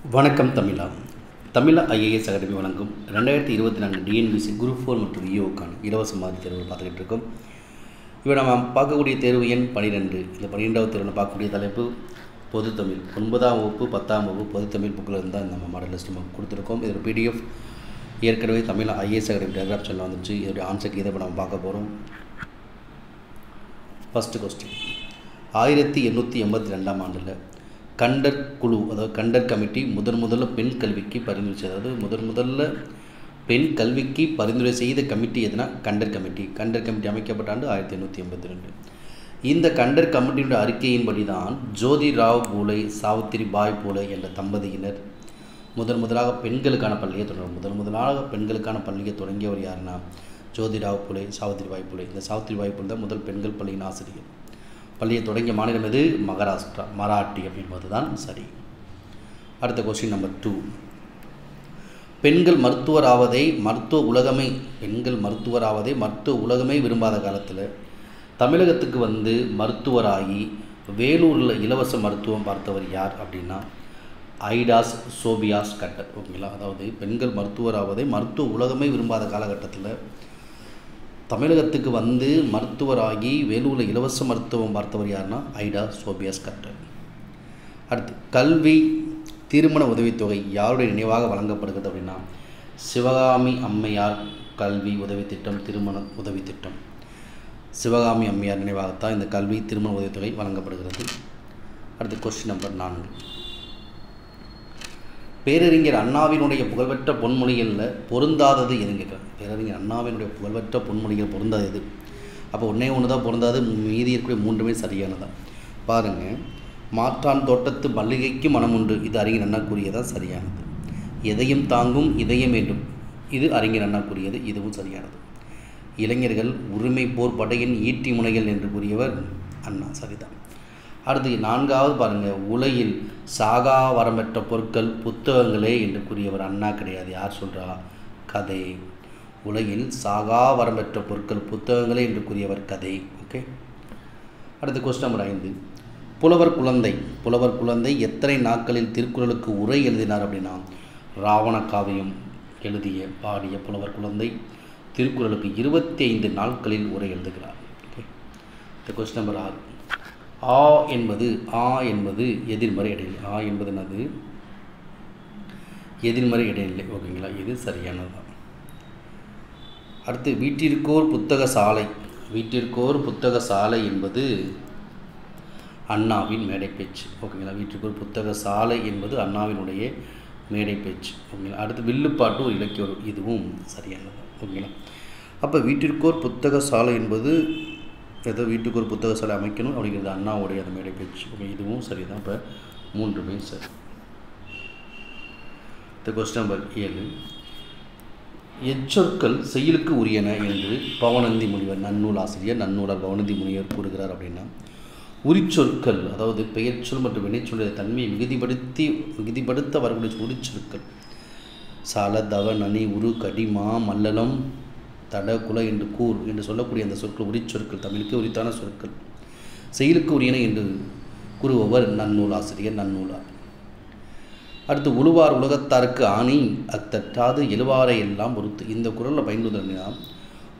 வணக்கம் தமிழா. தமிழா IAS academy வழங்கும் 2024 TNPSC group 4 மற்றும் விஓக்கான இலவச மாதிரி தேர்வுகள் பார்த்துக்கிட்டு இருக்கோம். இப்போ நம்ம பார்க்கக்கூடிய தேர்வு எண் 12. இந்த 12வது தேர்வில் பார்க்கக்கூடிய தலைப்பு பொதுத்தமிழ். 9ஆம் வகுப்பு 10ஆம் வகுப்பு பொதுத்தமிழ் புக்கில் இருந்தால் நம்ம மாடல் லிஸ்ட் நம்ம கொடுத்துருக்கோம். இதோட பிடிஎஃப் ஏற்கனவே தமிழா ஐஏஎஸ் அகாடமி டெலிகிராம் சேனல் வந்துச்சு. இதோடைய ஆன்சருக்கு இதை நம்ம பார்க்க போகிறோம். ஃபஸ்ட்டு கொஸ்டின், 1882ஆம் ஆண்டில் கண்டர் குழு, அதாவது கண்டர் கமிட்டி முதல்ல பெண் கல்விக்கு பரிந்துரை செய்தது. அதாவது முதல்ல பெண் கல்விக்கு பரிந்துரை செய்த கமிட்டி எதுனா கண்டர் கமிட்டி. கண்டர் கமிட்டி அமைக்கப்பட்ட ஆண்டு 1882. இந்த கண்டர் கமிட்டியுடைய அறிக்கையின்படி தான் ஜோதிராவ் பூலே, சாவித்திரிபாய் பூலே என்ற தம்பதியினர் முதலாக பெண்களுக்கான பள்ளியை தொடங்கினார். முதலாக பெண்களுக்கான பள்ளியை தொடங்கியவர் யாருன்னா ஜோதிராவ் பூலே, சாவித்திரிபாய் பூலே. இந்த சாவித்திரிபாய் பூலே தான் முதல் பெண்கள் பள்ளியின் ஆசிரியர். பள்ளியை தொடங்கிய மாநிலம் எது? மகாராஷ்டிரா. மராட்டி அப்படின்பது தான் சரி. அடுத்த கொஸ்டின் நம்பர் 2, பெண்கள் மருத்துவர் ஆவதை மருத்துவ உலகமே விரும்பாத காலத்தில் தமிழகத்துக்கு வந்து மருத்துவராகி வேலூரில் இலவச மருத்துவம் பார்த்தவர் யார் அப்படின்னா ஐடாஸ் சோபியாஸ் கட்டர். ஓகேங்களா? அதாவது பெண்கள் மருத்துவர் ஆவதை மருத்துவ உலகமே விரும்பாத காலகட்டத்தில் தமிழகத்துக்கு வந்து மருத்துவராகி வேலூரில் இலவச மருத்துவம் பார்த்தவர் யாருன்னா ஐடா சோபியாஸ் கட்டர். அடுத்து, கல்வி திருமண உதவித்தொகை யாருடைய நினைவாக வழங்கப்படுகிறது அப்படின்னா சிவகாமி அம்மையார் கல்வி உதவி திட்டம், திருமண உதவி திட்டம். சிவகாமி அம்மையார் நினைவாகத்தான் இந்த கல்வி திருமண உதவித்தொகை வழங்கப்படுகிறது. அடுத்து கொஸ்டின் நம்பர் 4, பேரறிஞர் அண்ணாவினுடைய புகழ்பெற்ற பொன்மொழிகளில் பொருந்தாதது எதுங்க? பேரறிஞர் அண்ணாவினுடைய புகழ்பெற்ற பொன்மொழிகள் பொருந்தாதது. அப்போ ஒன்று தான் பொருந்தாது, மீதி இருக்கக்கூடிய 3மே சரியானதான். பாருங்கள், மாற்றான் தோட்டத்து மல்லிகைக்கு மனம் உண்டு, இது அறிஞர் அண்ணா கூறியதான் சரியானது. எதையும் தாங்கும் இதயம் வேண்டும், இது அறிஞர் அண்ணா கூறியது, இதுவும் சரியானது. இளைஞர்கள் உரிமை போர் படையின் ஈட்டி முனைகள் என்று கூறியவர் அண்ணா, சரிதான். அடுத்து 4வது பாருங்கள், உலகில் சாகா வரம்பெற்ற பொருட்கள் புத்தகங்களே என்று கூறியவர் அண்ணா கிடையாது. யார் சொல்கிறா? கதை. உலகில் சாகா வரம்பெற்ற பொருட்கள் புத்தகங்களே என்று கூறியவர் கதை. ஓகே. அடுத்து கொஸ்டின் நம்பர் 5, புலவர் குழந்தை எத்தனை நாட்களில் திருக்குறளுக்கு உரை எழுதினார் அப்படின்னா ராவண காவியம் எழுதிய பாடிய புலவர் குழந்தை திருக்குறளுக்கு 25 நாட்களில் உரை எழுதுகிறார். ஓகே. இந்த கொஸ்டின் நம்பர் 6, ஆ என்பது எதிர்மறை இடைநிலை. ஆ என்பது என்னது? எதிர்மறை இடைநிலை. ஓகேங்களா? இது சரியானது தான். அடுத்து, வீட்டிற்கோர் புத்தக சாலை என்பது அண்ணாவின் மேடை பேச்சு. ஓகேங்களா? வீட்டிற்கோர் புத்தக சாலை என்பது அண்ணாவினுடைய மேடை பேச்சு. ஓகேங்களா? அடுத்து, வில்லுப்பாட்டு ஒரு இலக்கிய, இதுவும் சரியானது. ஓகேங்களா? அப்போ வீட்டிற்கோர் புத்தக சாலை என்பது ஏதோ வீட்டுக்கு ஒரு புத்தக சாலை அமைக்கணும் அப்படிங்கிறது அண்ணாவுடைய அந்த மேடை பேச்சு. இதுவும் சரி தான். இப்போ 3மே சரி. இந்த கொஸ்டின் நம்பர் 7, எச்சொற்கள் செயலுக்கு உரியன என்று பவணந்தி முனிவர், நன்னூல் ஆசிரியர் நன்னூலார் பவணந்தி முனிவர் கூறுகிறார். அப்படின்னா உரிச்சொற்கள், அதாவது பெயர்ச்சொல் மற்றும் வினைச்சொல்லுடைய தன்மையை மிகுதிப்படுத்த வரக்கூடிய உரிச்சொற்கள் சால தவ நனி உரு கடி மா மல்லலம் தட குல என்று கூர் என்று சொல்லக்கூடிய அந்த சொற்கள் உரிச்சொற்கள், தமிழுக்கு உரித்தான சொற்கள், செயலுக்கு உரியன என்று கூறுபவர் நன்னூல் ஆசிரியர் நன்னூலார். அடுத்து, உழுவார் உலகத்தாருக்கு ஆணி அத்தட்டாது எழுவாரை எல்லாம் பொறுத்து. இந்த குறளில் பயன்படுத்தினா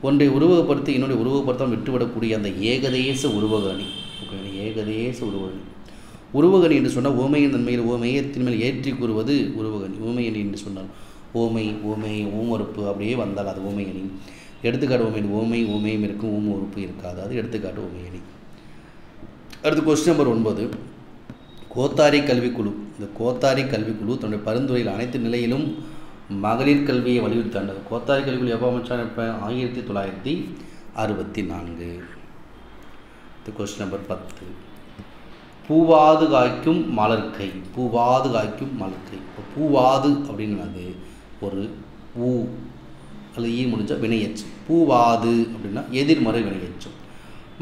ஒன்றை உருவகப்படுத்தி இன்னொரு உருவகப்படுத்தாமல் விட்டுவிடக்கூடிய அந்த ஏகதேச உருவகணி. ஏகதேச உருவகணி. உருவகணி என்று சொன்னால் ஓமையின் தன்மையில் ஓமையத்தின் மேல் ஏற்றி கூறுவது உருவகணி. ஓமையணி என்று சொன்னால் ஓமறுப்பு அப்படியே வந்தால் அது ஓமையணி. எடுத்துக்காட்டு ஓமையும் இருக்கும், ஊம உறுப்பு இருக்காது, அது எடுத்துக்காட்டு ஓமையணி. அடுத்து கொஸ்டின் நம்பர் 9, கோத்தாரி கல்விக்குழு. இந்த கோத்தாரி கல்விக்குழு தன்னுடைய பரிந்துரையில் அனைத்து நிலையிலும் மகளிர் கல்வியை வலியுறுத்தாண்டது. கோத்தாரி கல்விக்குழு எப்போ அமைச்சாங்க? இப்போ 1964. இந்த கொஸ்டின் நம்பர் 10, பூவாது காய்க்கும் மலர்க்கை. இப்போ பூவாது அப்படிங்கிறது ஒரு ஊ அல்லது ஈ முடிஞ்ச வினையச்சு. பூவாது அப்படின்னா எதிர்மறை வினையச்சும்.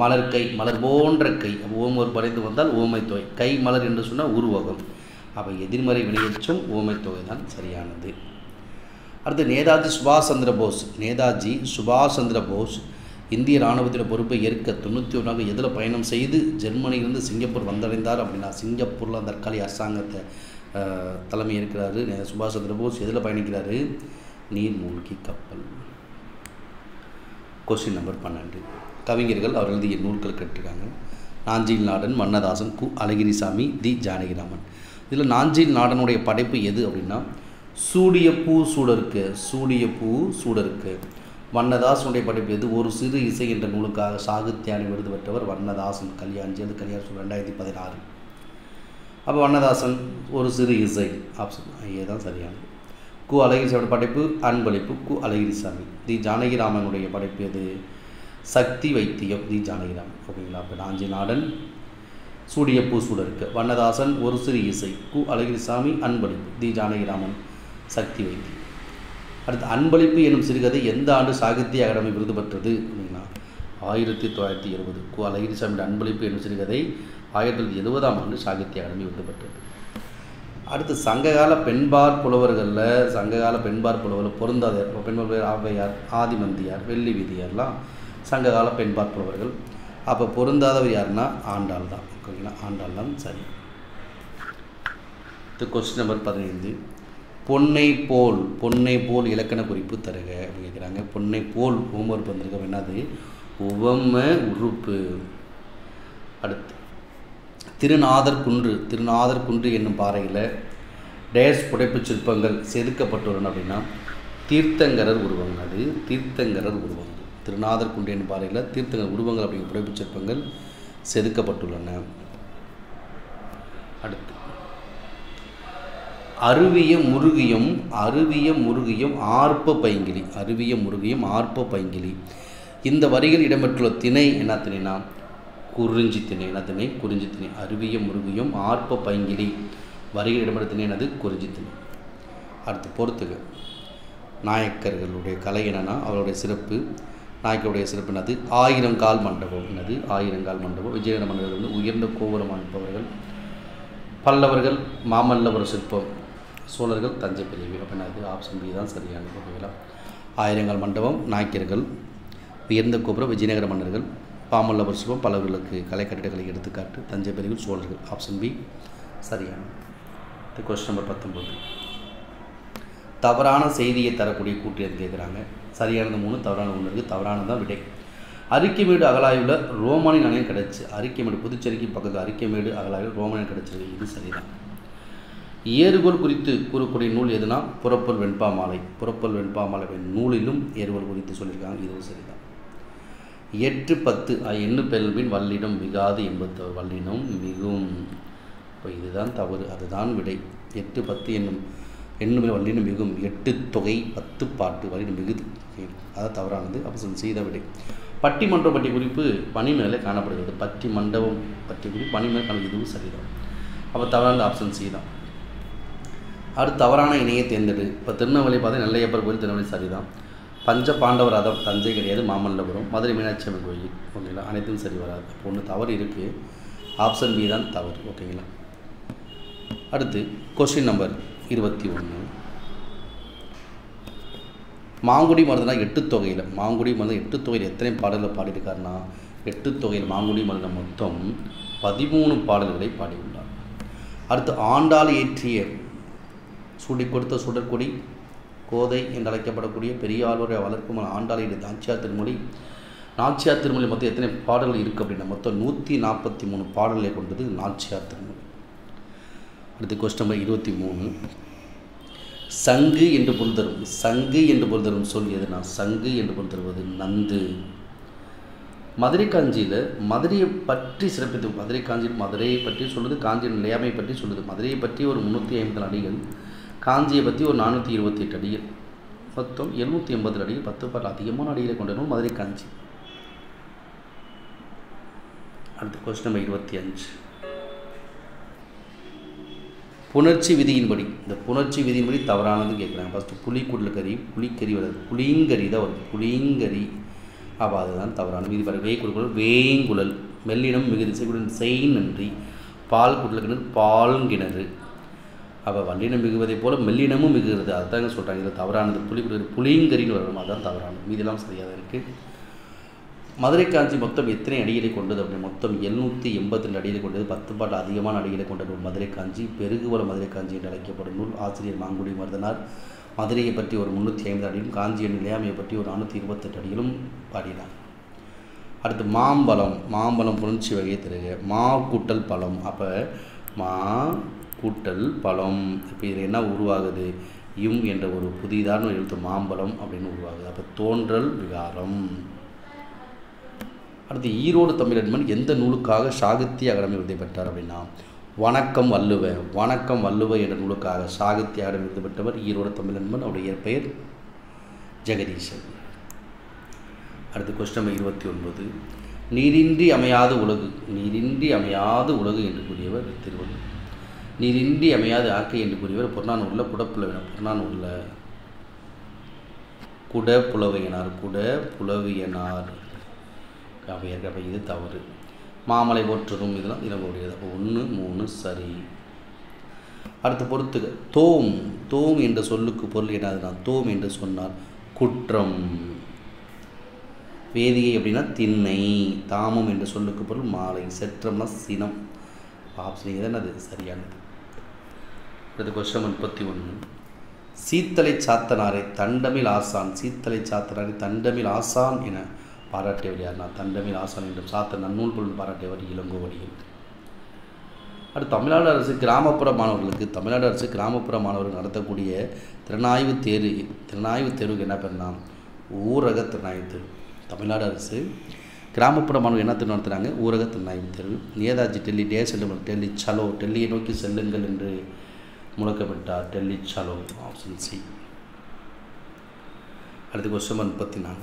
மலர்க்கை, மலர் போன்ற கை, ஓமர் படைந்து வந்தால் ஓமை தொகை. கை மலர் என்று சொன்னால் உருவகம். அப்போ எதிர்மறை வினையச்சும் ஓமை தொகை தான் சரியானது. அடுத்து, நேதாஜி சுபாஷ் சந்திர போஸ் இந்திய இராணுவத்தின் பொறுப்பை ஏற்க 91 எதில் பயணம் செய்து ஜெர்மனியிலிருந்து சிங்கப்பூர் வந்தடைந்தார் அப்படின்னா சிங்கப்பூரில் தற்காலிக அரசாங்கத்தை தலைமை இருக்கிறாரு. சுபாஷ் சந்திர போஸ் எதில் பயணிக்கிறாரு? நீர்மூழ்கி கப்பல். Question number 12. கவிஞர்கள் அவர் எழுதிய நூல்கள் கேட்டிருக்காங்க. நாஞ்சில் நாடன், மன்னதாசன், கு. அழகிரிசாமி, தி. ஜானகிராமன். இதில் நாஞ்சில் நாடனுடைய படைப்பு எது அப்படின்னா சூடிய பூ சூடருக்கு. சூடிய பூ சூடருக்கு. வண்ணதாசனுடைய படைப்பு எது? ஒரு சிறு இசை என்ற நூலுக்காக சாகித்யானி விருது பெற்றவர் வண்ணதாசன். கல்யாண்ஜி, அது கல்யாண 2016. அப்போ வண்ணதாசன் ஒரு சிறு இசை. ஆப்ஷன் ஏ தான் சரியானது. கு. அழகிரிசாமியோட படைப்பு அன்பளிப்பு. கு. அழகிரிசாமி. தி. ஜானகிராமனுடைய படைப்பு எது? சக்தி வைத்தியம். தி. ஜானகிராமன். ஓகேங்களா? அப்போ நாஞ்சில் நாடன் சூடிய பூ சூடருக்கு, வண்ணதாசன் ஒரு சிறு இசை, கு. அழகிரிசாமி அன்பளிப்பு, தி. ஜானகிராமன் சக்தி வைத்தியம். அடுத்து அன்பளிப்பு எனும் சிறுகதை எந்த ஆண்டு சாகித்ய அகாடமி விருது பெற்றது அப்படின்னா 1970. கு. அழகிரிசாமியோட அன்பளிப்பு எனும் சிறுகதை 1970ஆம் ஆண்டு சாகித்ய அகாடமி விருது பெற்றது. அடுத்து சங்ககால பெண்பார் புலவர்களில் பொருந்தாத பெண்பார் ஔவையார், ஆதிமந்தியார், வெள்ளி வீதியார்லாம் சங்ககால பெண்பார் புலவர்கள். அப்போ பொருந்தாதவர் யாருன்னா ஆண்டாள் தான். ஓகேங்களா? ஆண்டாள் தான் சரி. Question number 15. பொன்னை போல் இலக்கண குறிப்பு தருக அப்படின்னு கேட்குறாங்க. பொன்னை போல் ஹோம்ஒர்க் வந்திருக்க என்னது? உவம உறுப்பு. அடுத்து திருநாதர் குன்று என்னும் பாறையில் டேஸ் புடைப்பு சிற்பங்கள் செதுக்கப்பட்டுள்ளன அப்படின்னா தீர்த்தங்கரர் உருவங்கள். அது தீர்த்தங்கரர் உருவங்கள். திருநாதர் குன்று என்னும் பாறையில் தீர்த்தங்கர் உருவங்கள் அப்படிங்கிற புடைப்பு சிற்பங்கள் செதுக்கப்பட்டுள்ளன. அடுத்து அருவிய முருகியும் ஆர்ப்ப பைங்கிலி. இந்த வரிகள் இடம்பெற்றுள்ள திணை என்ன திணைனா குறிஞ்சி திணை. என்ன திணை? குறிஞ்சி திணை. அருவிய முருகியும் ஆர்ப்ப பைங்கிலி வரிகள் இடம்பெற்ற திணை என்னது? குறிஞ்சி திணை. அடுத்து பொறுத்துக. நாயக்கர்களுடைய கலை என்னன்னா அவருடைய சிறப்பு. நாயக்கருடைய சிறப்பு என்னது? 1000 கால் மண்டபம். என்னது? 1000 கால் மண்டபம். விஜயநகர மன்னர்கள் உயர்ந்த கோபுரம் அமைப்பவர்கள். பல்லவர்கள் மாமல்லபுர சிற்பம். சோழர்கள் தஞ்சை பெரிய. அப்படின்னா அது ஆப்ஷன் பி தான் சரியானது. ஓகேங்களா? 1000 கால் மண்டபம், நாயக்கர்கள், உயர்ந்த கோபுரம், விஜயநகர மன்னர்கள், மாமல்லபுர சிற்பம், பல்லவர்களுக்கு கலை கட்டிடக்கலை எடுத்துக்காட்டு, தஞ்சை பெரிய, சோழர்கள். ஆப்ஷன் பி சரியானது. Question number 19. தவறான செய்தியை தரக்கூடிய கூட்டு எது கேட்குறாங்க. சரியானது 3, தவறான 1 இருக்குது. தவறானதான் விடை. அரிக்கைமேடு அகலாயுள்ள ரோமானிய நாணயம் கிடச்சி. அரிக்கைமேடு புதுச்சேரிக்கு பக்கத்தில் அரிக்கைமேடு அகலாயுள்ள ரோமானியம் கிடச்சிருக்கு. இது சரிதான். ஏறுகோல் குறித்து கூறக்கூடிய நூல் எதுனா புறப்பொருள் வெண்பாமாலை நூலிலும் ஏறுகோல் குறித்து சொல்லியிருக்காங்க. இதுவும் சரிதான். 8, 10 எண்ணு பெயர்பின் வல்லினம் மிகாது என்பது வல்லினம் மிகும். இப்போ இதுதான் தவறு. அதுதான் விடை. 8, 10 எண்ணு வல்லினம் மிகும். 8 தொகை 10 பாட்டு வல்லினம் மிகுது. அதான் தவறானது. ஆப்ஷன் சி தான் விடை. பட்டிமன்றம் பற்றி குறிப்பு பனி மேலே காணப்படுகிறது. பட்டி மண்டபம் பற்றி குறிப்பு பனி மேலே காண. இதுவும் சரிதான். அப்போ தவறானது ஆப்ஷன் சி தான். அடுத்து தவறான இணையை தேர்ந்தெடு. இப்போ திருநெல்வேலி பார்த்தா நெல்லையப்பர் கோயில் திருநெல்வேலி சரிதான். பஞ்ச பாண்டவர் ரதம் தஞ்சை கிடையாது, மாமல்லபுரம். மதுரை மீனாட்சி அம்மன் கோயில். ஓகேங்களா? அனைத்தும் சரி வராது. அப்போ ஒன்று தவறு இருக்குது. ஆப்ஷன் பி தான் தவறு. ஓகேங்களா? அடுத்து கொஸ்டின் நம்பர் 21. மாங்குடி மருதனா 8 தொகையில் மாங்குடி மருதன் 8 தொகையில் எத்தனை பாடல்களை பாடியிருக்காருன்னா 8 தொகையில் மாங்குடி மருதன் மொத்தம் 13 பாடல்களை பாடியுள்ளார். அடுத்து ஆண்டாள் இயற்றிய சூடி கொடுத்த சுடற்கொடி கோதை என்று அழைக்கப்படக்கூடிய பெரியாளுடைய வளர்க்கும் ஆண்டாளியுடைய நாச்சியார் திருமொழி. நாச்சியார் திருமொழி மொத்தம் எத்தனை பாடல்கள் இருக்குது அப்படின்னா மொத்தம் 143 பாடல்களை கொண்டது நாச்சியார் திருமொழி. அடுத்து கொஸ்டின் நம்பர் 23. சங்கு என்று பொருள் தரும் சொல் எதுனா சங்கு என்று பொருள் தருவது நந்து. மதுரை காஞ்சியில் மதுரையை பற்றி சிறப்பித்து மதுரையை பற்றி சொல்லுது. காஞ்சியின் நிலையாமை பற்றி சொல்லுது. மதுரையை பற்றி ஒரு 350 அடிகள், காஞ்சியை பற்றி ஒரு 428 அடிகள், மொத்தம் 780 அடிகள். 10 பாட்டு அதிகமான அடிகளை கொண்ட நூல் மதுரை காஞ்சி. அடுத்து கொஸ்டின் நம்பர் 25. புணர்ச்சி விதியின்படி இந்த புணர்ச்சி விதியின்படி தவறானது கேட்குறாங்க. ஃபஸ்ட்டு புளிக்கறி வராது, புளிங்கறி தான் வரும். புளிங்கறி. அப்போ அதுதான் தவறான விதி. வேய் கொடுக்கல் வேங்குழல், மெல்லினம் மிகுதி செய்குடன் செய் நன்றி, பால் குடல் கிணறு பால்கிணறு. அப்போ வல்லினம் மிகுவதை போல் மெல்லினமும் மிகுகிறது. அதுதாங்க சொல்கிறாங்க. இதில் தவறானது புளிங்கறின்னு வரணும். அதுதான் தவறானது. மீதெல்லாம் சரியாக இருக்குது. மதுரை காஞ்சி மொத்தம் எத்தனை அடிகளை கொண்டது அப்படின்னு மொத்தம் 782 அடிகளை கொண்டது. 10 பாட்டு அதிகமான அடிகளை கொண்ட நூல் மதுரை காஞ்சி. பெருகுவல மதுரை காஞ்சி என்று அழைக்கப்படும் நூல். ஆசிரியர் மாங்குடி மருதனார். மதுரையை பற்றி ஒரு 350 அடியிலும் காஞ்சியின் நிலையாமையை பற்றி ஒரு 428 அடியிலும் பாடினார். அடுத்து மாம்பழம். மாம்பழம் புணர்ச்சி வகையை தருக. மா கூட்டல் பழம். அப்போ மா கூட்டல் பழம். இப்போ இதில் என்ன உருவாகுது? யும் என்ற ஒரு புதிதான எழுத்து மாம்பழம் அப்படின்னு உருவாகுது. அப்போ தோன்றல் விகாரம். அடுத்து ஈரோடு தமிழன்மன் எந்த நூலுக்காக சாகித்ய அகாடமி விருதை பெற்றார் அப்படின்னா வணக்கம் வள்ளுவ. வணக்கம் வள்ளுவ என்ற நூலுக்காக சாகித்ய அகாடமி விருது பெற்றவர் ஈரோடு தமிழன்மன். அவருடைய பெயர் ஜெகதீசன். அடுத்து கொஸ்டின் நம்பர் 29. நீரின்றி அமையாது உலகு. நீரின்றி அமையாது உலகு என்று கூறியவர் திருவள்ளுவர். நீரின்றி அமையாது ஆக்கை என்று கூறியவர் புறநானூரில் குடப்புலவினார். புறநானூரில் குடப்புலவியனார். குடப்புலவியனார் அவையர். அப்போ இது தவறு. மாமலை போற்றதும் இதெல்லாம் இனக்கூடியது. அப்போ 1, 3 சரி. அடுத்து பொறுத்துக. தோம். தோம் என்ற சொல்லுக்கு பொருள் என்னதுன்னா தோம் என்று சொன்னால் குற்றம். வேதியை அப்படின்னா திண்ணை. தாமம் என்ற சொல்லுக்கு பொருள் மாலை. செற்றம்னா சினம். ஆப்ஷன் என்னது சரியானது. அடுத்து கொஸ்டின் 31. சீத்தலை சாத்தனாரை தண்டமில் ஆசான். சீத்தலை சாத்தனாரை தண்டமில் ஆசான் என பாராட்டியவர் யார்னா தண்டமில் ஆசான் என்றும் சாத்த நன்னூல் பொருள் பாராட்டியவர் இளங்கோவடிகள். அடுத்து தமிழ்நாடு அரசு கிராமப்புற மாணவர்களுக்கு தமிழ்நாடு அரசு கிராமப்புற மாணவர்கள் நடத்தக்கூடிய திறனாய்வு தேர்வுக்கு என்ன பேர்னா ஊரக திறனாய்வு தேர்வு. தமிழ்நாடு அரசு கிராமப்புற மாணவர்கள் என்ன தேர்வு நடத்துகிறாங்க? ஊரக திறனாய்வு தேர்வு. நேதாஜி டெல்லி டே செல்லுங்கள். டெல்லி சலோ. டெல்லியை நோக்கி செல்லுங்கள் என்று முழக்கப்பட்டார். டெல்லி சலோ. Option C. அடுத்து கொஸ்டின் 34.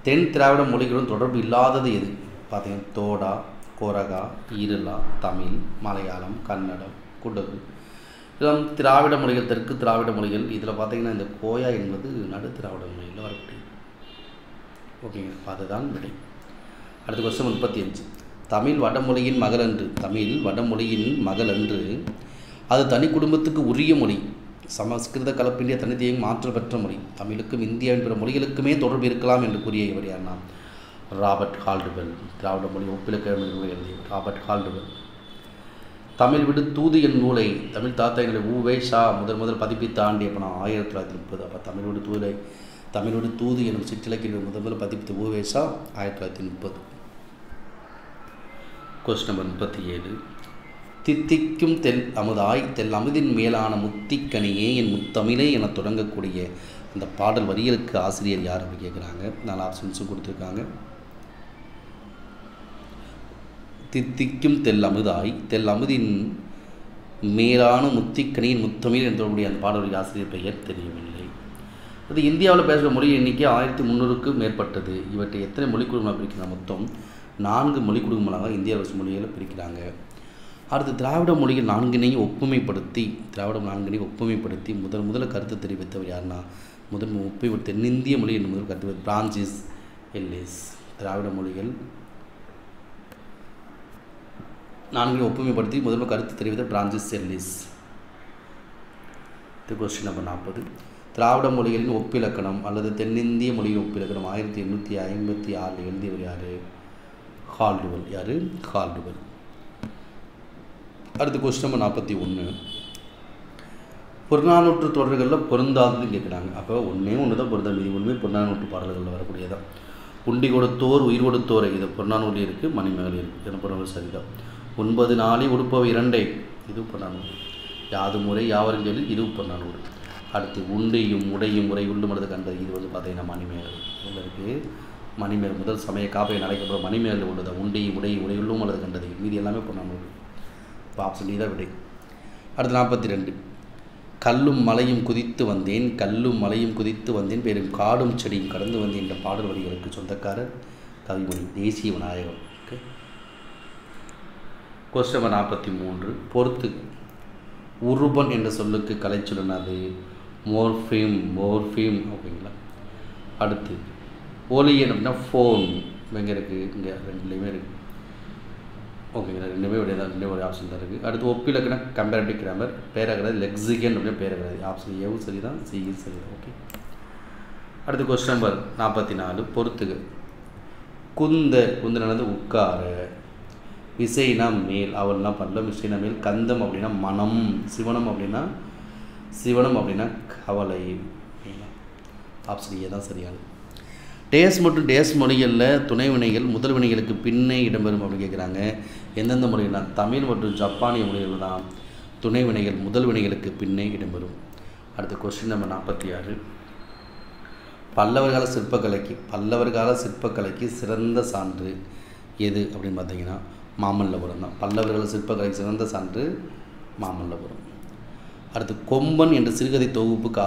தென் திராவிட மொழிகளுடன் தொடர்பு இல்லாதது எது? பார்த்தீங்கன்னா தோடா, கோரகா, ஈரலா, தமிழ், மலையாளம், கன்னடம், குடகு. இதெல்லாம் திராவிட மொழிகள். தெற்கு திராவிட மொழிகள். இதில் பார்த்தீங்கன்னா இந்த கோயா என்பது நடு திராவிட மொழியில் வரக்கூடியது. ஓகேங்க, அதுதான் விடை. அடுத்த கொஸ்டின் 35. தமிழ் வடமொழியின் மகள் அன்று. தமிழ் வடமொழியின் மகள் அன்று. அது தனி குடும்பத்துக்கு உரிய மொழி. சமஸ்கிருத கலப்பிந்திய தனித்தையும் மாற்றல் பெற்ற மொழி. தமிழுக்கும் இந்தியாவின் பிற மொழிகளுக்குமே தொடர்பு இருக்கலாம் என்று கூறிய இவர் யார்னா ராபர்ட் கால்டுவெல். திராவிட மொழி ஒப்பிலக்க எழுதியவர் ராபர்ட் கால்டுவெல். தமிழ் விடு தூது என் நூலை தமிழ் தாத்தா எங்களை ஊவே ஷா முதல் பதிப்பித்த ஆண்டு எப்போ 1930. அப்போ தமிழ் விடு தூது எனும் சிற்றிலக்கிய முதல் பதிப்பித்த ஊவே ஷா 1930. Question number 37. தித்திக்கும் தெல் அமுதாய் தெல் அமுதின் மேலான முத்திக்கனியே என் முத்தமிழே என தொடங்கக்கூடிய அந்த பாடல் வரிகளுக்கு ஆசிரியர் யார் அப்படி கேட்குறாங்க. 4 ஆப்ஷன்ஸும் கொடுத்துருக்காங்க. தித்திக்கும் தெல் அமுதாய் தெல் அமுதின் மேலான முத்திக்கனியின் முத்தமிழ் என்ற அந்த பாடல் வரி ஆசிரியர் பெயர் தெரியவில்லை. அது இந்தியாவில் பேசுகிற மொழி எண்ணிக்கை 1300க்கு மேற்பட்டது. இவற்றை எத்தனை மொழி குழுமங்களாக பிரிக்கிறாங்க? மொத்தம் 4 மொழி குழுமங்களாக இந்திய அரசு மொழிகளை பிரிக்கிறாங்க. அடுத்து திராவிட மொழிகள் 4னையும் ஒப்புமைப்படுத்தி முதல்ல கருத்து தெரிவித்தவர் யாருன்னா தென்னிந்திய மொழி என்று முதல் கருத்து பிரான்சிஸ் எல்லிஸ். திராவிட மொழிகள் 4னையும் ஒப்புமைப்படுத்தி முதல்ல கருத்து தெரிவித்த பிரான்சிஸ் எல்லிஸ். Question number 40. திராவிட மொழிகளின் ஒப்பிலக்கணம் அல்லது தென்னிந்திய மொழியின் ஒப்பிலக்கணம் 1856 எழுதியவர் யார்? கால்டுவெல். அடுத்து கொஸ்டின் நம்பர் 41. புறநானூற்று தொடர்களில் பொருந்தாததுன்னு கேட்குறாங்க. அப்போ ஒன்று தான் பொருந்தா, மீதி ஒன்றுமே புறநானூற்று பாடல்களில் வரக்கூடியதான். உண்டி கொடுத்தோர் உயிர் கொடுத்தோரை இது புறநானூறு இருக்குது, மணிமேகலை இருக்குது. என்ன பொருள் சரிதான். 9 நாளை உடுப்பவை 2 இது புறநானூறு. யாது முறை யாவரும் சொல்லி இது புறநானூறு. அடுத்து உண்டையும் உடையும் முறை உள்ளுமனது கண்டது இது பார்த்தீங்கன்னா மணிமேகலை. இதில் இருக்குது மணிமேகலை. முதல் சமய காப்பையை அழைக்கப்படும் மணிமேகலை உள்ளது. உண்டையும் உடையும் உடையுள்ளும் அல்லது கண்டது மீதி எல்லாமே புறநானூறு. இப்போ ஆப்ஷன் டி தான் விடை. அடுத்து 42. கல்லும் மலையும் குதித்து வந்தேன் பேரும் காடும் செடியும் கடந்து வந்தேன் என்ற பாடல் வரிகளுக்கு சொந்தக்காரர் கவிமணி தேசிய விநாயகம். ஓகே. Question number 43. பொறுத்து உருபன் என்ற சொல்லுக்கு கலைச்சொல்லுன்னு அது மோர்ஃபீம். ஓகேங்களா. அடுத்து ஒலியன் அப்படின்னா ஃபோன். எங்கே இருக்குது? இங்கே 2லேயுமே இருக்குது. ஓகேங்களா. 2மே தான், 2 ஒரு ஆப்ஷன் தான் இருக்குது. அடுத்து ஒப்பிலக்கண கம்பேரிட்டிவ் கிராமர் பேராக கிடையாது. லெக்சிகன் அப்படின்னு பேராக கிடையாது. ஆப்ஷன் ஏவும் சரி தான், சியும் சரி தான். ஓகே. அடுத்து கொஸ்டின் நம்பர் 44. பொறுத்துக குந்த குந்தனது உட்கார, விசைனா மேல், அவள்னா பல்லம், விசைனா மேல், கந்தம் அப்படின்னா மனம், சிவனம் அப்படின்னா கவலை. ஆப்ஷன் ஏ தான் சரியானது. டேஸ் மற்றும் டேஸ் மொழிகளில் துணை வினைகள் முதல் வினைகளுக்கு பின்னே இடம்பெறும் அப்படின்னு கேட்குறாங்க. எந்தெந்த மொழிகள்னா தமிழ் மற்றும் ஜப்பானிய மொழிகள் தான் துணை வினைகள் முதல் வினைகளுக்கு பின்னே இடம்பெறும். அடுத்த கொஸ்டின் நம்பர் 46. பல்லவர் கால சிற்பக்கலைக்கு சிறந்த சான்று எது அப்படின்னு பார்த்தீங்கன்னா மாமல்லபுரம் தான். பல்லவர் கால சிற்பக்கலைக்கு சிறந்த சான்று மாமல்லபுரம். அடுத்து கொம்பன் என்ற சிறுகதை தொகுப்புக்கு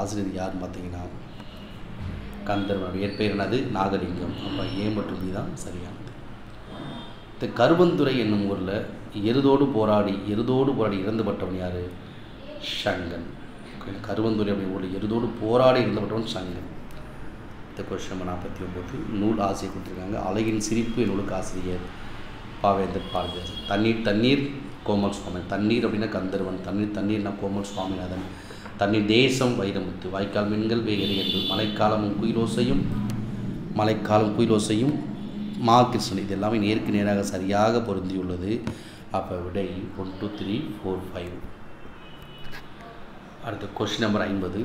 ஆசிரியர் யாருன்னு பார்த்தீங்கன்னா கந்தர்வன். இயற்பெயர் என்னது? நாகலிங்கம். அப்போ ஏ மற்றும் பி தான் சரியானது. இந்த கருவந்துறை என்னும் ஊரில் எருதோடு போராடி இறந்துபட்டவன் யார்? சங்கன். கருவந்துறை அப்படி ஊரில் எருதோடு போராடி இறந்துபட்டவன் சங்கன். இந்த கொஸ்டின் நம்பர் 49. நூல் ஆசிரியர் கொடுத்துருக்காங்க. அழகின் சிரிப்பு நூலுக்கு ஆசிரியர் பாவேந்தர் பாரதிதாசன். தண்ணீர் கோமல் சுவாமி. தண்ணீர் அப்படின்னா கந்தர்வன், தண்ணீர்னா கோமல் சுவாமிநாதன். தண்ணீர் தேசம் வைரமுத்து. வாய்க்கால் மீன்கள் வேறு என்று. மழைக்காலம் குயிலோசையும் மா கிருஷ்ணன். இது எல்லாமே நேருக்கு நேராக சரியாக பொருந்தியுள்ளது. அப்போ விடை 1 2 3 4 5. அடுத்த கொஸ்டின் நம்பர் 50.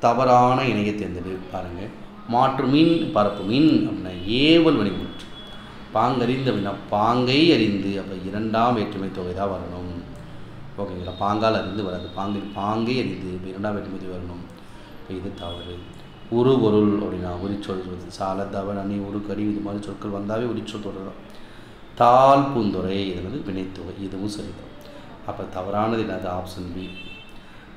தவறான இணையை தேர்ந்தெடு. பாருங்கள். மாற்று மீன் பரப்பு மீன் அப்படின்னா ஏவல் வினைமுற்று. பாங்கறிந்து அப்படின்னா பாங்கை அறிந்து. அப்போ இரண்டாம் வேற்றுமை தொகை தான் வரணும். ஓகேங்களா? பாங்கால் அறிந்து வராது. பாங்கை அறிந்து இப்போ இரண்டாம் வேற்றுமை தொகை வரணும். இப்போ இது தவறு. உரு பொருள் அப்படின்னா உரிச்சொல் சொல்வது. சால தவறு அணி உருக்கடி இது மாதிரி சொற்கள் வந்தாவே உரிச்சொல் தொடரும். தால் பூந்துறை இது வினைத்தொகை. இதுவும் சரிதான். அப்போ தவறானது என்னது? Option B.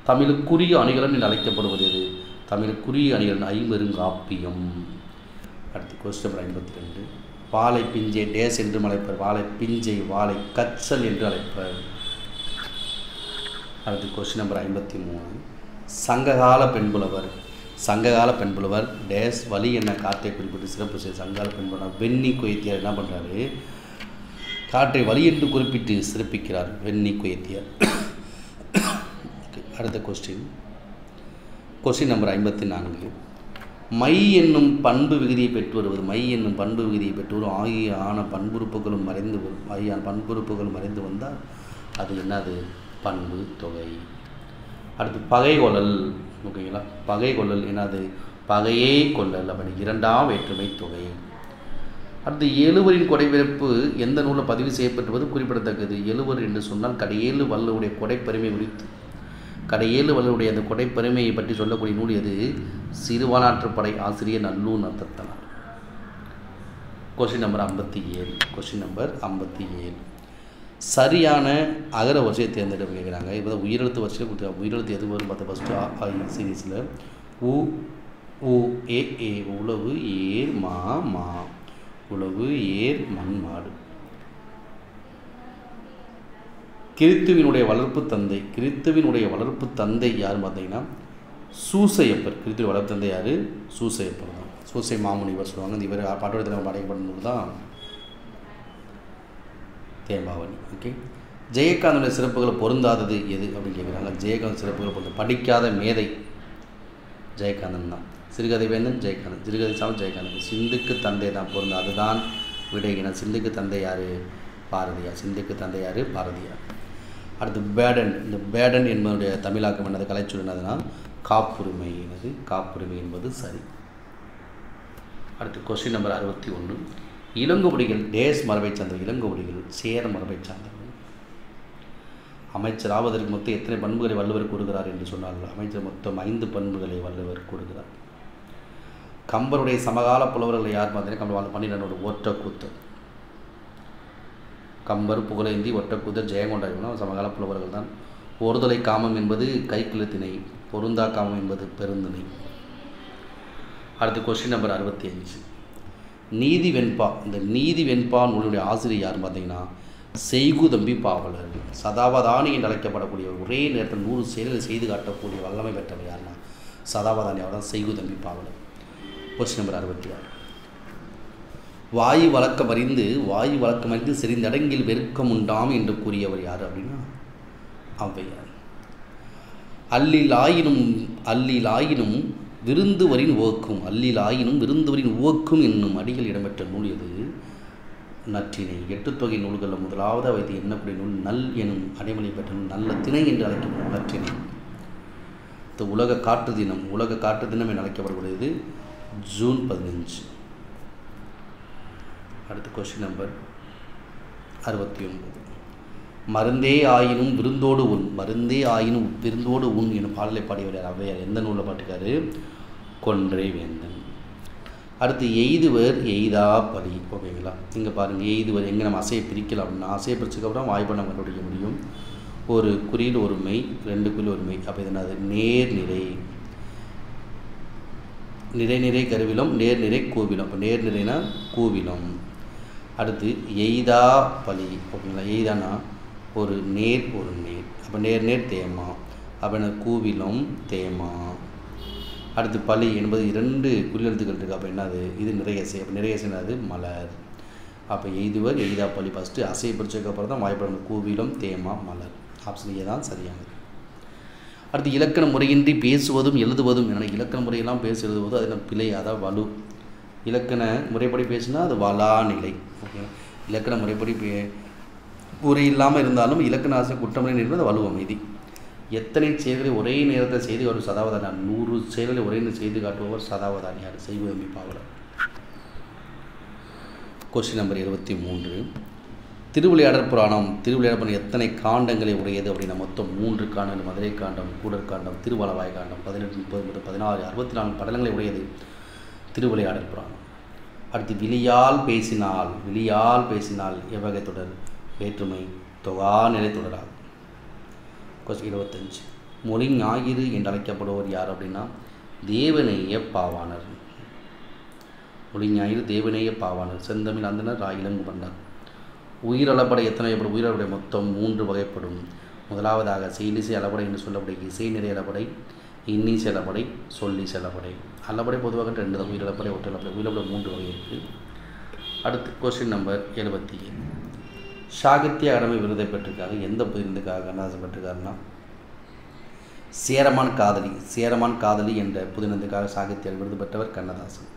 தமிழுக்குரிய அணிகலன் என்று அழைக்கப்படுவது எது? தமிழுக்குரிய அணிகலன் ஐம்பெருங்காப்பியம். அடுத்து கொஸ்டின் நம்பர் 52. வாழை பிஞ்சை டேஸ் என்று அழைப்பர். வாழை பிஞ்சை வாழை கச்சல் என்று அழைப்பர். அடுத்து கொஸ்டின் நம்பர் 53. சங்ககால பெண்புலவர் டேஸ் வலி என்ன காற்றை குறிப்பிட்டு சிறப்பு செய்ய. சங்ககால பெண்புலவர் வெண்ணி கொய்த்தியார் என்ன பண்ணுறாரு? காற்றை வலி என்று குறிப்பிட்டு சிறப்பிக்கிறார் வெண்ணி கொய்த்தியார். அடுத்த கொஸ்டின் நம்பர் 54. மை என்னும் பண்பு விகுதியை பெற்று வருவது. ஆகிய பண்புறுப்புகளும் மறைந்து வந்தால் அது என்னது? பண்பு தொகை. அடுத்து பகை கொள்ளல். ஓகேங்களா? பகை கொள்ளல் என்னது? பகையே கொள்ளல். அப்படி இரண்டாம் வேற்றுமை தொகை. அடுத்து எழுவரின் கொடைபிறப்பு எந்த நூலில் பதிவு செய்யப்பட்டுவது குறிப்பிடத்தக்கது. எழுவர் என்று சொன்னால் கடையேழு வல்லுடைய கொடைப்பெருமை குறித்து. கடையேழு வல்லுடைய அந்த கொடைப்பெருமையை பற்றி சொல்லக்கூடிய நூல் எது? சிறுவானாற்றுப்படை. ஆசிரியர் நல்லூர் நத்தத்தனார். Question number 57. சரியான அகர வரிசையை தேர்ந்தெடுப்பு கேட்குறாங்க. இப்போ தான் உயிரெழுத்து வரிசையில் கொடுத்துருக்காங்க. உயிரெழுத்து எது வரும் பார்த்தா ஃபஸ்ட்டு ஆ சீரீஸில் உ உ ஏ ஏ உழவு ஏர் மா மா உழவு ஏர் மண் மாடு. கிறித்துவினுடைய வளர்ப்பு தந்தை யார் பார்த்தீங்கன்னா சூசையப்பர். கிறித்துவ வளர்ப்பு தந்தை யார்? சூசையப்பர் தான். சூசை மாமுனிவர் சொல்லுவாங்க. இந்த இவர் பாட்டோடத்தில் படைக்கப்பட்ட நூல் தான் தேம்பாவணி. ஓகே. ஜெயகாந்தனுடைய சிறப்புகள் பொருந்தாதது எது அப்படின்னு கேட்குறாங்க. ஜெயகாந்தன் சிறப்புகள் பொருந்த படிக்காத மேதை ஜெயகாந்தன் தான். சிறுகதை வேந்தன் ஜெயகாந்தன். சிறுகதை சாமி ஜெயகாந்தன். சிந்துக்கு தந்தை தான் பொருந்தா. அதுதான் விடை. ஏன்னா சிந்துக்கு தந்தை யார்? பாரதியார். அடுத்து பேடன். இந்த பேடன் என்பதனுடைய தமிழாக்கம் என்னது? கலைச்சொல் என்னதுன்னா காப்புரிமை. காப்புரிமை என்பது சரி. அடுத்து கொஸ்டின் நம்பர் 61. இளங்கோவடிகள் டேஸ் மரபை சார்ந்தவர். இளங்கோவடிகள் சேர மரபை சார்ந்தவர். அமைச்சர் ஆவதற்கு மொத்தம் எத்தனை பண்புகளை வள்ளுவர் கூறுகிறார் என்று சொன்னார்கள்? அமைச்சர் மொத்தம் 5 பண்புகளை வள்ளுவர் கூறுகிறார். கம்பருடைய சமகால புலவர்கள் யார் பார்த்தீங்கன்னா கம்பர் 12 ஒற்றக்கூத்தர். கம்பர், புகழேந்தி, ஒற்றக்கூத்தர், ஜெயங்கொண்டார் சமகால புலவர்கள் தான். ஒருதலை காமம் என்பது கைக்கிழத்திணை. பொருந்தா காமம் என்பது பெருந்திணை. அடுத்து கொஸ்டின் நம்பர் 65. நீதி வெண்பா. இந்த நீதி வெண்பா நூலுடைய ஆசிரியர் யார் பார்த்தீங்கன்னா செய்குதம்பி பாவலர். சதாவதானி என்று அழைக்கப்படக்கூடிய ஒரே நேரத்தில் 100 செயல்களை செய்து காட்டக்கூடிய வல்லமை பெற்றவர் யாருன்னா சதாவதானி. அவர் தான் செய்குதம்பி பாவலர். Question number 66. வாயு வழக்கமறிந்து செறிந்தடங்கில் வெறுக்கம் உண்டாம் என்று கூறியவர் யார் அப்படின்னா ஔவையார். அல்லிலாயினும் விருந்துவரின் உவக்கும் அல்லிலாயினும் விருந்துவரின் உவக்கும் என்னும் அடிகள் இடம்பெற்ற நூல் எது? நற்றிணை. 8 தொகை நூல்களில் முதலாவது வைத்து எண்ணக்கூடிய நூல் நல் எனும் அடைமொழி பெற்ற நூல் நல்ல திணை என்று அழைக்கப்படும் நற்றிணை. உலக காற்று தினம். உலக காற்று தினம் என அழைக்கப்படுகிறது ஜூன் 15. அடுத்த கொஸ்டின் நம்பர் 69. மருந்தே ஆயினும் விருந்தோடு உண் மருந்தே ஆயினும் விருந்தோடு உண் எனும் பாடலை பாடியவர் ஔவையார். எந்த நூலில் பாட்டுக்காரு? கொன்றை வேந்தன். அடுத்து எய்துவர் எய்தா பலி. ஓகேங்களா? இங்கே பாருங்கள், எய்துவர் எங்கே நம்ம அசையை பிரிக்கலாம் அப்படின்னா அசையை பிரிச்சதுக்கப்புறம் வாய்ப்பாடு நம்ம கண்டுபிடிக்க முடியும். ஒரு குறியில் ஒரு மெய், 2 குறியில் ஒரு மெய். அப்போ இது என்னது? நேர் நிறை. நிறை நிறை கருவிலம், நேர் நிறை கூவிலம். அப்போ நேர் நிறைனா கூவிலம். அடுத்து எய்தா பலி. ஓகேங்களா? எய்தானா ஒரு நேர் ஒரு நேர். அப்போ நேர் நேர் தேமா. அப்போ என்ன? கூவிலம் தேமா. அடுத்து பலி என்பது 2 குறியெழுத்துக்கள் இருக்குது. அப்போ என்னது? இது நிறையசை. அப்போ நிறையசைனாது மலர். அப்போ எய்துவர் எய்தா பலி ஃபஸ்ட்டு அசையை பிடிச்சதுக்கப்புறம் தான் வாய்ப்பாடு கூவிலம் தேமா மலர். ஆப்ஷன் ஏ தான் சரியானது. அடுத்து இலக்கண முறையின்றி பேசுவதும் எழுதுவதும். என்னென்ன இலக்கண முறையெல்லாம் பேசி எழுதுவதும் அது பிழை, அதான் வலு. இலக்கண முறைப்படி பேசினா அது வலா நிலை. ஓகே. இலக்கண முறைப்படி உரை இல்லாமல் இருந்தாலும் இலக்கண ஆசை குற்றமில்லை என்பது வலு அமைதி. எத்தனை செயல்களை ஒரே நேரத்தில் செய்து ஒரு சதாவதானியார்? 100 செயல்களை ஒரே நேரம் செய்து காட்டுபவர் சதாவதானியார், செய்வதம்பி பாவலர். Question number 23. திருவிளையாடற் புராணம். திருவிளையாடற் புராணம் எத்தனை காண்டங்களை உடையது அப்படின்னா மொத்தம் 3 காண்டங்கள். மதுரை காண்டம், கூடற் காண்டம், திருவளவாய் காண்டம். 18, 30, 16, 64 படலங்களை உடையது திருவிளையாடற் புராணம். அடுத்து விழியால் பேசினால். விழியால் பேசினால் எவ்வகை தொடர்? வேற்றுமை தொகா நிலை தொடராகும். கொஸ்டின் 25. மொழி ஞாயிறு என்று அழைக்கப்படுவர் யார் அப்படின்னா தேவநேய பாவாணர். மொழி ஞாயிறு தேவநேய பாவாணர். செந்தமிழ் அந்தனர் இளங்கு மன்னர். உயிரளபடை எத்தனை வகைப்படும்? உயிரளபடை மொத்தம் 3 வகைப்படும். முதலாவதாக செயலிசை அளபடை என்று சொல்லப்படை, இசை நிறை அளபடை, இன்னிசை அளபடை, சொல்லிசை அளபடை. அளபடை பொதுவாக 2 தான். உயிரளபடை ஒற்றளபடை. உயிரளபடை 3 வகை இருக்குது. அடுத்து கொஸ்டின் நம்பர் 77. சாகித்ய அகாடமி விருதை பெற்றிருக்காங்க. எந்த விருதுக்காக கண்ணதாசன் பெற்றிருக்காருன்னா சேரமான் காதலி. சேரமான் காதலி என்ற புதினத்துக்காக சாகித்ய விருது பெற்றவர் கண்ணதாசன்.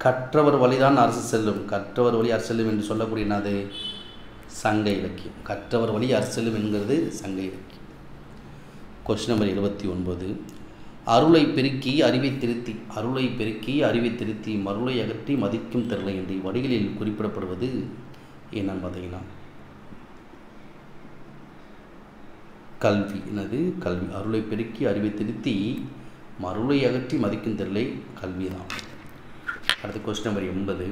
கற்றவர் வழிதான் அரசு செல்லும். கற்றவர் வழி அரசு செல்லும் என்று சொல்லக்கூடிய என்னது? சங்க இலக்கியம். கற்றவர் வழி அரசு செல்லும் என்கிறது சங்க இலக்கியம். Question number 29. அருளை பெருக்கி அறிவை திருத்தி. அருளை பெருக்கி அறிவை திருத்தி மருளை அகற்றி மதிக்கும் திறலை என்று வடிகளில் குறிப்பிடப்படுவது என்னன்னு பார்த்தீங்கன்னா கல்வி. என்னது? கல்வி. அருளை பெருக்கி அறிவை திருத்தி மருளை அகற்றி மதிக்கும் திறலை கல்வி தான். அடுத்த கொஸ்டின் நம்பர் 80.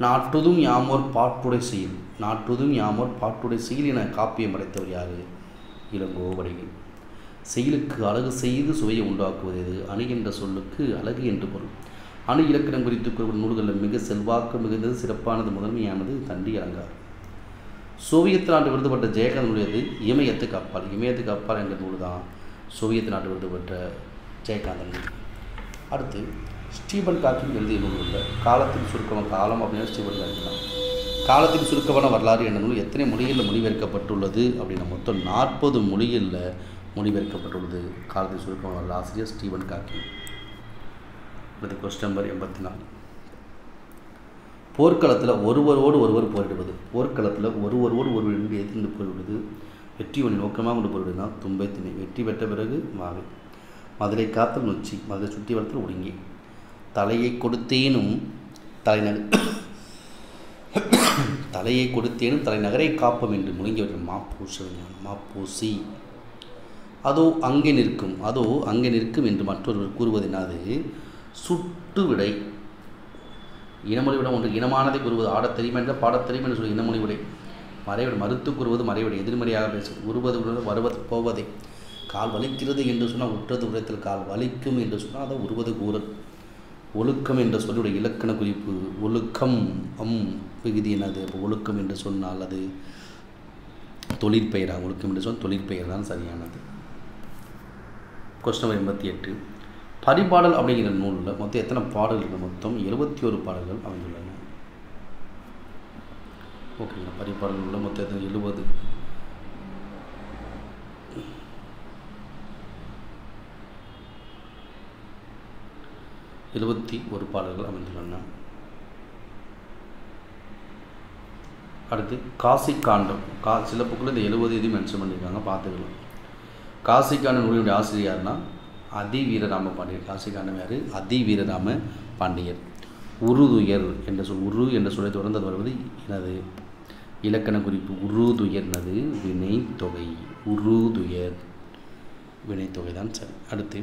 நாட்டுதும் யாமோர் பாட்டுடை செயல். நாட்டுதும் யாமோர் பாட்டுடை செயல் என காப்பியம் படைத்தவர் யார்? இளங்கோவடிகள். செயலுக்கு அழகு செய்து சுவையை உண்டாக்குவது எது? அணு என்ற சொல்லுக்கு அழகு என்று பொருள். அணு இலக்கணம் குறித்து கூறும் நூல்களில் மிக செல்வாக்கு மிகுந்தது, சிறப்பானது, முதன்மையானது தண்டி அலங்காரம். சோவியத் நாட்டு விருது பெற்ற ஜெயகாந்தன் நூல் இமயத்துக்கு அப்பால். இமயத்துக்கு அப்பால் என்ற நூல் தான் சோவியத் நாட்டு விருது பெற்ற ஜெயகாந்தன் நூல். அடுத்து ஸ்டீபன் காக்கிங் எழுதிய நூல்களில் காலத்தின் சுருக்கமான காலம் அப்படின்னா ஸ்டீபன் காக்கிங் தான். காலத்தின் சுருக்கமான வரலாறு என்ற நூல் எத்தனை மொழிகளில் மொழிபெயர்க்கப்பட்டுள்ளது அப்படின்னா மொத்தம் 40 மொழிகளில் மொழிபெயர்க்கப்பட்டுள்ளது. காலத்தின் சுருக்கமான வரலாறு ஆசிரியர் ஸ்டீபன் காக்கிங். அடுத்த கொஸ்டின் நம்பர் 84. போர்க்களத்தில் ஒருவரோடு ஒருவர் போரிடுவது. போர்க்களத்தில் ஒருவரோடு ஒருவர் என்று எதிர்த்து போரிடுவது வெற்றி ஒன்று நோக்கமாக கொண்டு போரிடுதுன்னா தும்பை திணை. வெற்றி பெற்ற பிறகு மாவை. மதுரை காத்தல் நொச்சி. மதுரை சுற்றி வளர்த்தல் ஒடுங்கி. தலையை கொடுத்தேனும் தலையை கொடுத்தேனும் தலைநகரை காப்போம் என்று முழங்கியவர்கள் மாப்பூசி. அதோ அங்கே நிற்கும். அதோ அங்கே நிற்கும் என்று மற்றொருவர் கூறுவது என்னது? சுட்டு விடை. இனமொழி விட ஒன்று இனமானதை கூறுவது ஆடத் தெரியுமா என்ற பாடத் தெரியுமா என்று சொல்லி இனமொழி விடை. மறைவிட மறுத்து கூறுவது மறைவிடை. எதிர்மறையாக பேசுவது. உருவது வருவது போவதை. கால் வலிக்கிறது என்று சொன்னால் உற்றது உரைத்தல். கால் வலிக்கும் என்று சொன்னால் அதை உருவது கூறல். ஒழுக்கம் என்ற சொல்லுடைய இலக்கண குறிப்பு ஒழுக்கம் விகுதி என்னது? அப்போ ஒழுக்கம் என்று சொன்னால் அது தொழிற்பெயராக. ஒழுக்கம் என்று சொன்னால் தொழிற்பெயர் தான் சரியானது. Question number 88. பரிபாடல் அப்படிங்கிற நூலில் மொத்தம் எத்தனை பாடல்கள்? மொத்தம் 71 பாடல்கள் அமைந்துள்ளன. ஓகேங்களா? பரிபாடல்களில் மொத்தம் எத்தனை? 70. 71 பாடல்கள் அமைந்துள்ளன. அடுத்து காசி காண்டம். சில புக்கில் இந்த 70 இது மென்ஷன் பண்ணியிருக்காங்க, பார்த்துக்கலாம். காசி காண்டம் நூலினுடைய ஆசிரியர்னா அதிவீரராம பாண்டியர். காசி காண்டம் யார்? அதிவீரராம பாண்டியர். உருதுயர் என்ற சொல், உரு என்ற சொல்லை தொடர்ந்து அது வருவது எனது இலக்கண குறிப்பு. உருதுயர் என்னது? வினைத்தொகை. உருதுயர் வினைத்தொகை தான் சரி. அடுத்து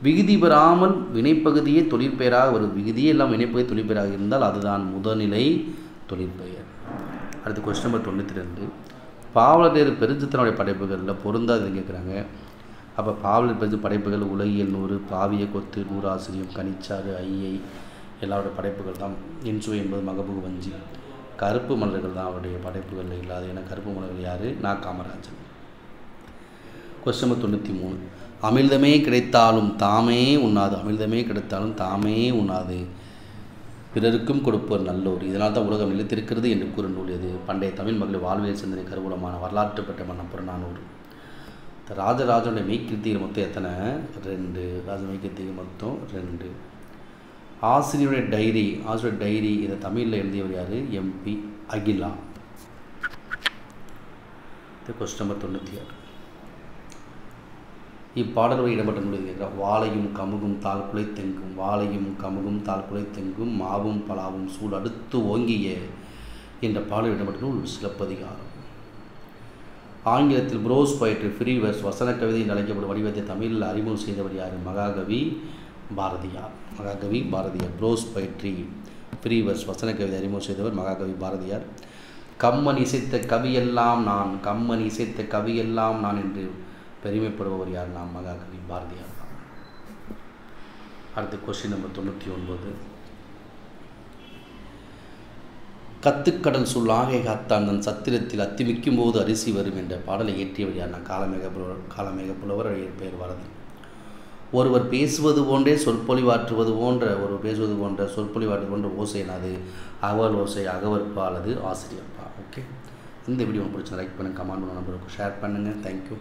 விகுதி பெறாமல் வினைப்பகுதியே தொழிற்பெயராக வரும். விகுதியே எல்லாம் வினைப்பகுதி தொழிற்பெயராக இருந்தால் அதுதான் முதல்நிலை தொழிற்பெயர். அடுத்து கொஸ்டின் நம்பர் 92. பாவலரேறு பெருஞ்சித்தனுடைய படைப்புகளில் பொருந்தாதுன்னு கேட்குறாங்க. அப்போ பாவலர் பெருஞ்சு படைப்புகள் உலகியல் 100, பாவிய கொத்து, நூறாசிரியம், கனிச்சாறு, ஐயை எல்லாருடைய படைப்புகள் தான். என்சுவை என்பது மகபூகு வஞ்சி. கருப்பு மலர்கள் தான் அவருடைய படைப்புகள் இல்லாது. ஏன்னா கருப்பு மலர்கள் யார்? நான் காமராஜன். Question number 93. அமிழ்தமே கிடைத்தாலும் தாமே உண்ணாது. அமிழ்தமே கிடைத்தாலும் தாமே உண்ணாது, பிறருக்கும் கொடுப்பவர் நல்லோர். இதனால் தான் உலகம் நிலைத்திருக்கிறது என்று கூற நூல் எது? பண்டைய தமிழ் மகளிர் வாழ்வியல் சிந்தனை கருவூலமான வரலாற்று பெற்ற மன்னன் புறநானூறு. ராஜராஜனுடைய மெய்கீர்த்திகள் மொத்தம் எத்தனை? 2. ராஜ மெய்கீர்த்திகள் மொத்தம் 2. ஆசிரியருடைய டைரி இதை தமிழில் எழுதியவர் யார்? MP அகிலா. Question number 96. இப்பாடல் வரை இடம்பெற்ற நூல் கேட்கிறார். வாழையும் கமுகும் தாழ் குலை தெங்கும், வாழையும் கமுகும் தாழ் குலை தெங்கும், மாவும் பலாவும் சூழ் அடுத்து ஓங்கிய என்ற பாடல் இடம்பெற்ற நூல் சிலப்பதிகாரம். ஆங்கிலத்தில் ப்ரோஸ் பொயட்ரி, ஃப்ரீ வெர்ஸ், வசன கவிதை என்று அழைக்கப்படும் வடிவத்தை தமிழில் அறிமுகம் செய்தவர் யார்? மகாகவி பாரதியார். மகாகவி Bharathiyar. Prose poetry, free verse, வசன கவிதை அறிமுகம் செய்தவர் மகாகவி பாரதியார். கம்மன் இசைத்த கவியெல்லாம் நான், கம்மன் இசைத்த கவியெல்லாம் நான் என்று பெருமைப்படுபவர் யார்? நாம் மகாகவி பாரதியார் தான். அடுத்து கொஸ்டின் நம்பர் 99. கத்துக்கடல் சொல் ஆகை காத்தான் தன் சத்திரத்தில் அத்திமிக்கும் போது அரிசி வரும் என்ற பாடலை இயற்றியவர் யார்? நான் காலமேக புலவர் பெயர் வரதன். ஒருவர் பேசுவது போன்றே சொற்பொழிவாற்றுவது போன்ற சொற்பொழிவாற்றுவது போன்ற ஓசை என்னது? அகவல் ஓசை, அகவற்பா அல்லது ஆசிரியர்ப்பா. ஓகே, இந்த வீடியோ பிடிச்சா லைக் பண்ணுங்கள், கமெண்ட் பண்ணுங்கள், நம்பருக்கு ஷேர் பண்ணுங்கள். தேங்க்யூ.